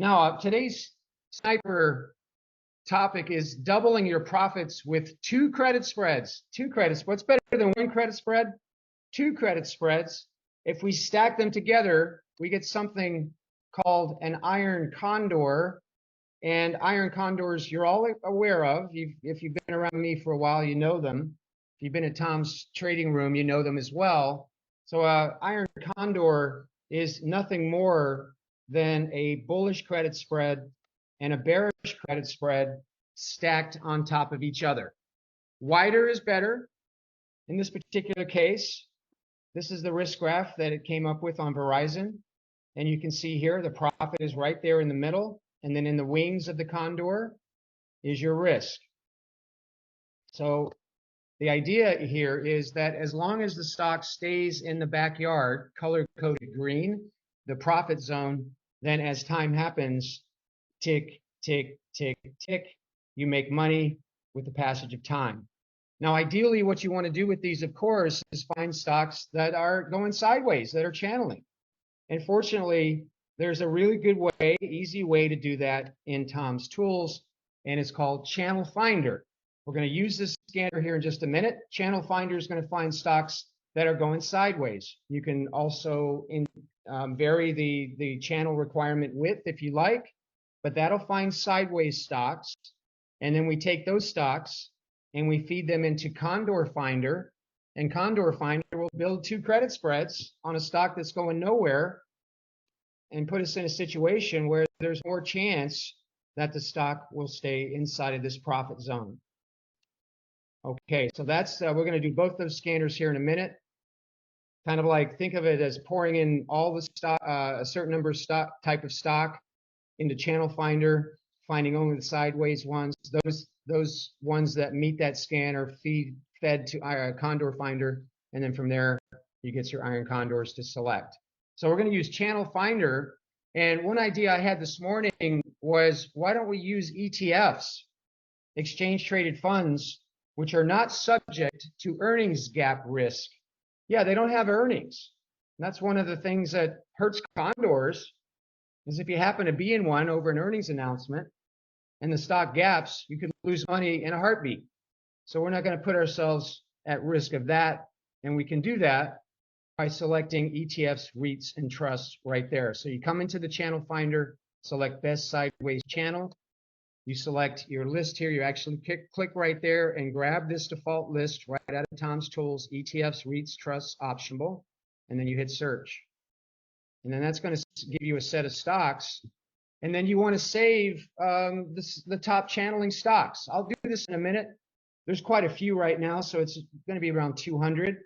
Now, today's sniper topic is doubling your profits with two credit spreads. Two credit spreads. What's better than one credit spread? Two credit spreads. If we stack them together, we get something called an Iron Condor. And Iron Condors, you're all aware of. If you've been around me for a while, you know them. If you've been at Tom's trading room, you know them as well. So Iron Condor is nothing more than a bullish credit spread and a bearish credit spread stacked on top of each other. Wider is better. In this particular case, this is the risk graph that it came up with on Verizon. And you can see here the profit is right there in the middle. And then in the wings of the Condor is your risk. So the idea here is that as long as the stock stays in the backyard, color-coded green, the profit zone, then as time happens, tick, tick, tick, tick, you make money with the passage of time. Now, ideally, what you want to do with these, of course, is find stocks that are going sideways, that are channeling. And fortunately, there's a really good way, easy way to do that in Tom's tools, and it's called Channel Finder. We're going to use this scanner here in just a minute. Channel Finder is going to find stocks that are going sideways. You can also vary the channel requirement width if you like, but that'll find sideways stocks. And then we take those stocks and we feed them into Condor Finder, and Condor Finder will build two credit spreads on a stock that's going nowhere and put us in a situation where there's more chance that the stock will stay inside of this profit zone. Okay, so that's we're going to do both those scanners here in a minute. Kind of like think of it as pouring in all the stock, a certain number of type of stock into Channel Finder, finding only the sideways ones. Those ones that meet that scan are fed to Condor Finder, and then from there you get your Iron Condors to select. So we're going to use Channel Finder, and one idea I had this morning was, why don't we use ETFs, exchange traded funds, which are not subject to earnings gap risk. Yeah, they don't have earnings. And that's one of the things that hurts Condors, is if you happen to be in one over an earnings announcement and the stock gaps, you could lose money in a heartbeat. So we're not going to put ourselves at risk of that, and we can do that by selecting ETFs, REITs, and trusts right there. So you come into the Channel Finder, select Best Sideways Channel. You select your list here. You actually click right there and grab this default list right out of Tom's Tools, ETFs, REITs, trusts, optional, and then you hit search. And then that's going to give you a set of stocks. And then you want to save the top channeling stocks. I'll do this in a minute. There's quite a few right now, so it's going to be around 200.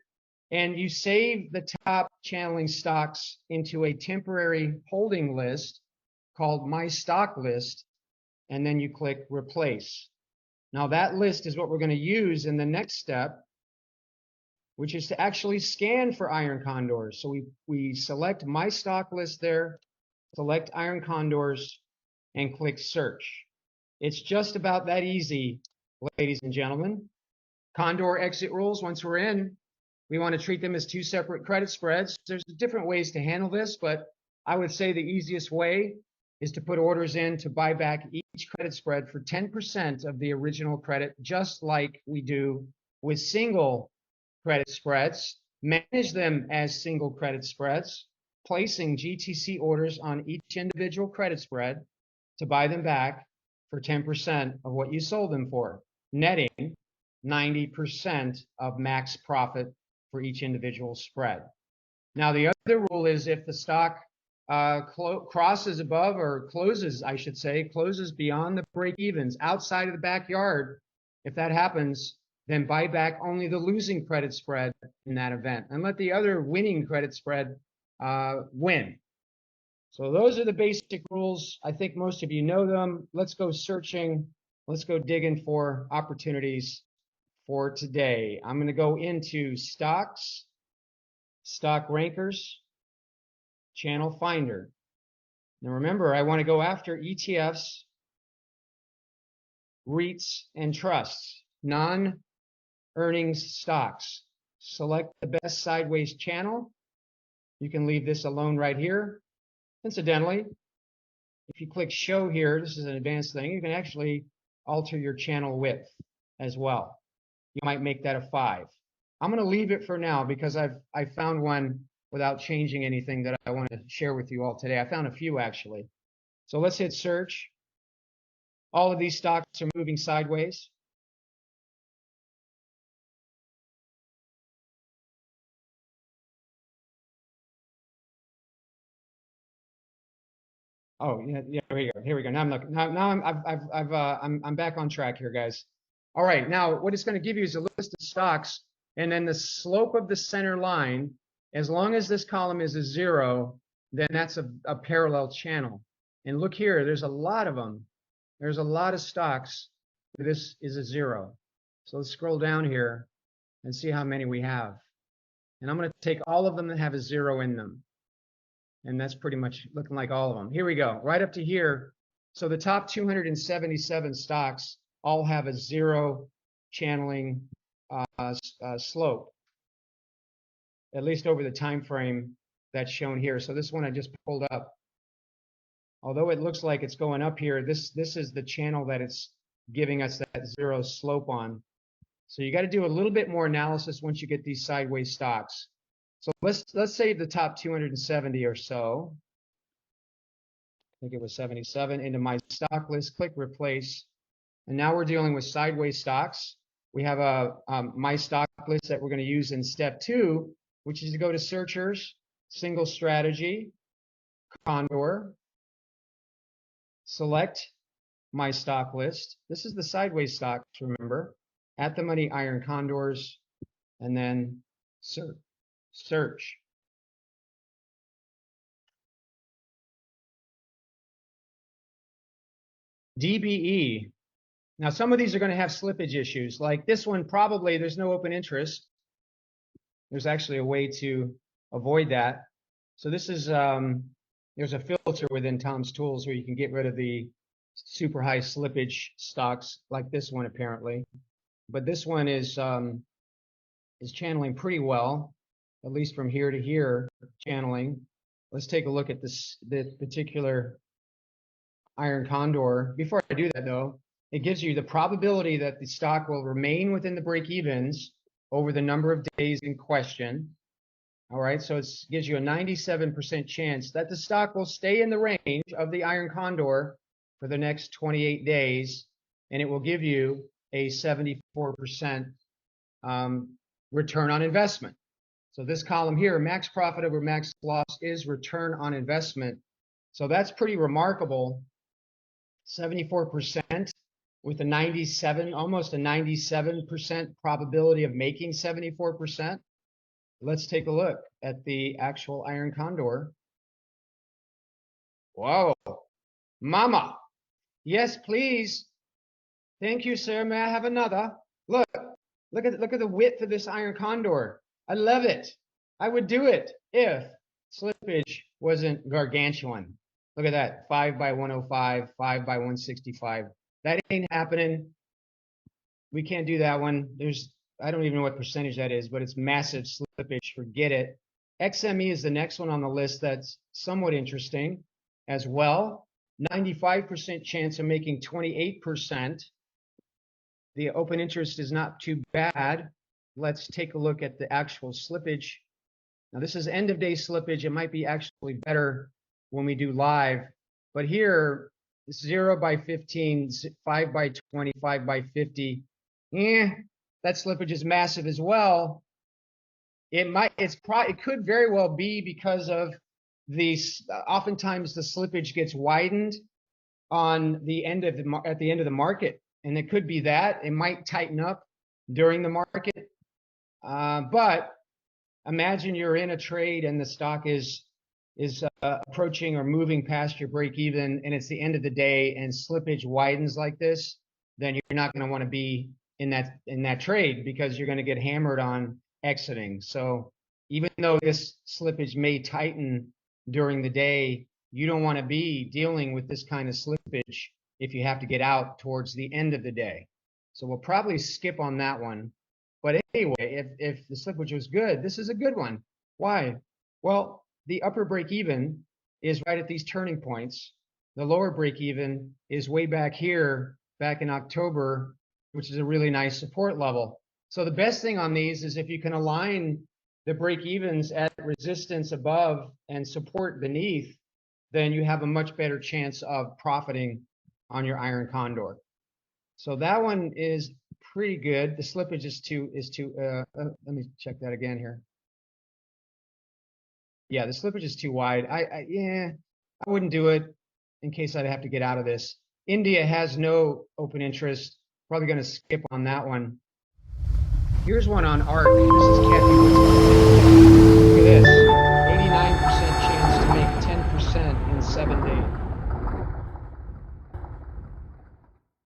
And you save the top channeling stocks into a temporary holding list called My Stock List, and then you click Replace. Now that list is what we're going to use in the next step, which is to actually scan for Iron Condors. So we select My Stock List there, select Iron Condors, and click Search. It's just about that easy, ladies and gentlemen. Condor exit rules, once we're in, we want to treat them as two separate credit spreads. There's different ways to handle this, but I would say the easiest way is to put orders in to buy back each credit spread for 10% of the original credit, just like we do with single credit spreads. Manage them as single credit spreads, placing GTC orders on each individual credit spread to buy them back for 10% of what you sold them for, netting 90% of max profit for each individual spread. Now, the other rule is if the stock crosses above, or closes, I should say, closes beyond the break-evens outside of the backyard, if that happens, then buy back only the losing credit spread in that event and let the other winning credit spread win. So those are the basic rules. I think most of you know them. Let's go searching. Let's go digging for opportunities for today. I'm going to go into stocks, stock rankers, Channel Finder. Now remember, I want to go after ETFs, REITs, and trusts, non-earnings stocks. Select the best sideways channel. You can leave this alone right here. Incidentally, if you click show here, this is an advanced thing, you can actually alter your channel width as well. You might make that a 5. I'm going to leave it for now because I found one without changing anything that I want to share with you all today. I found a few actually. So let's hit search. All of these stocks are moving sideways. Oh yeah, yeah. Here we go. Here we go. Now I'm looking. Now I'm back on track here, guys. All right. Now what it's going to give you is a list of stocks, and then the slope of the center line. As long as this column is a 0, then that's a parallel channel. And look here. There's a lot of them. There's a lot of stocks where this is a 0. So let's scroll down here and see how many we have. And I'm going to take all of them that have a 0 in them. And that's pretty much looking like all of them. Here we go, right up to here. So the top 277 stocks all have a 0 channeling slope, at least over the time frame that's shown here. So this one I just pulled up. Although it looks like it's going up here, this is the channel that it's giving us that 0 slope on. So you got to do a little bit more analysis once you get these sideways stocks. So let's say the top 270 or so. I think it was 77 into my stock list. Click replace, and now we're dealing with sideways stocks. We have my stock list that we're going to use in step 2, which is to go to searchers, single strategy, Condor, select my stock list. This is the sideways stocks, remember, at the money Iron Condors, and then search. DBE. Now, some of these are going to have slippage issues. Like this one, probably there's no open interest. There's actually a way to avoid that. So this is, there's a filter within Tom's Tools where you can get rid of the super high slippage stocks like this one apparently. But this one is channeling pretty well, at least from here to here, channeling. Let's take a look at this particular Iron Condor. Before I do that though, it gives you the probability that the stock will remain within the break-evens over the number of days in question. All right, so it gives you a 97% chance that the stock will stay in the range of the Iron Condor for the next 28 days, and it will give you a 74% return on investment. So this column here, max profit over max loss, is return on investment. So that's pretty remarkable. 74% with a 97, almost a 97% probability of making 74%. Let's take a look at the actual Iron Condor. Whoa, mama. Yes, please. Thank you, sir. May I have another? Look at the width of this Iron Condor. I love it. I would do it if slippage wasn't gargantuan. Look at that, 5 by 105, 5 by 165. That ain't happening. We can't do that one. I don't even know what percentage that is, but it's massive slippage. Forget it. XME is the next one on the list that's somewhat interesting as well. 95% chance of making 28%. The open interest is not too bad. Let's take a look at the actual slippage. Now this is end of day slippage. It might be actually better when we do live, but here 0 by 15, 5 by 20, 5 by 50. That slippage is massive as well. It could very well be because of oftentimes the slippage gets widened on the end of at the end of the market, and it could be that it might tighten up during the market. But imagine you're in a trade and the stock is approaching or moving past your break even, and it's the end of the day and slippage widens like this, then you're not going to want to be in that trade because you're going to get hammered on exiting. So even though this slippage may tighten during the day, you don't want to be dealing with this kind of slippage if you have to get out towards the end of the day. So we'll probably skip on that one. But anyway, if the slippage was good, this is a good one. Why? Well, the upper break even is right at these turning points. The lower break even is way back here, back in October, which is a really nice support level. So the best thing on these is if you can align the break evens at resistance above and support beneath, then you have a much better chance of profiting on your Iron Condor. So that one is pretty good. The slippage is too let me check that again here. Yeah, the slippage is too wide. Yeah, I wouldn't do it in case I'd have to get out of this. India has no open interest. Probably going to skip on that one. Here's one on ARC. This is Kathy Wood's. Look at this. 89% chance to make 10% in 7 days.